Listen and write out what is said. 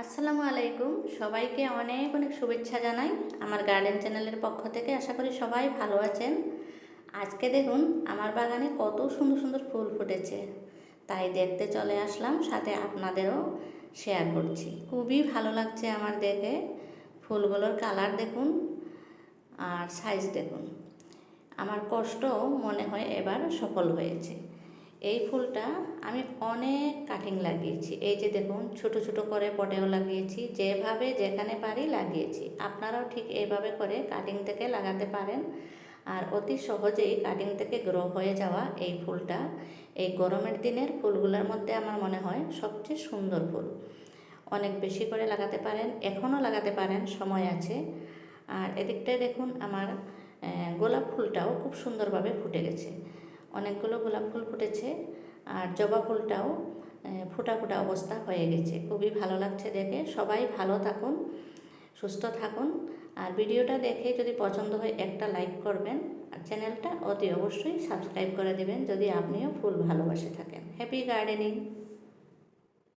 আসসালামু আলাইকুম। সবাইকে অনেক অনেক শুভেচ্ছা জানাই আমার গার্ডেন চ্যানেলের পক্ষ থেকে। আশা করি সবাই ভালো আছেন। আজকে দেখুন আমার বাগানে কত সুন্দর সুন্দর ফুল ফুটেছে, তাই দেখতে চলে আসলাম, সাথে আপনাদেরও শেয়ার করছি। খুবই ভালো লাগছে আমার দেখে। ফুলগুলোর কালার দেখুন আর সাইজ দেখুন। আমার কষ্টও মনে হয় এবার সফল হয়েছে। এই ফুলটা আমি অনেক কাটিং লাগিয়েছি। এই যে দেখুন, ছোট ছোট করে পটেও লাগিয়েছি, যেভাবে যেখানে পারি লাগিয়েছি। আপনারাও ঠিক এইভাবে করে কাটিং থেকে লাগাতে পারেন। আর অতি সহজেই কাটিং থেকে গ্রো হয়ে যাওয়া এই ফুলটা এই গরমের দিনের ফুলগুলোর মধ্যে আমার মনে হয় সবচেয়ে সুন্দর ফুল। অনেক বেশি করে লাগাতে পারেন, এখনও লাগাতে পারেন, সময় আছে। আর এদিকটায় দেখুন আমার গোলাপ ফুলটাও খুব সুন্দরভাবে ফুটে গেছে। অনেকগুলো গোলাপ ফুল ফুটেছে আর জবা ফুলটাও ফোটা ফোটা অবস্থা হয়ে গেছে। খুবই ভালো লাগছে দেখে। সবাই ভালো থাকুন, সুস্থ থাকুন। আর ভিডিওটা দেখে যদি পছন্দ হয় একটা লাইক করবেন, আর চ্যানেলটা অতি অবশ্যই সাবস্ক্রাইব করে দেবেন যদি আপনিও ফুল ভালোবাসে থাকেন। Happy gardening.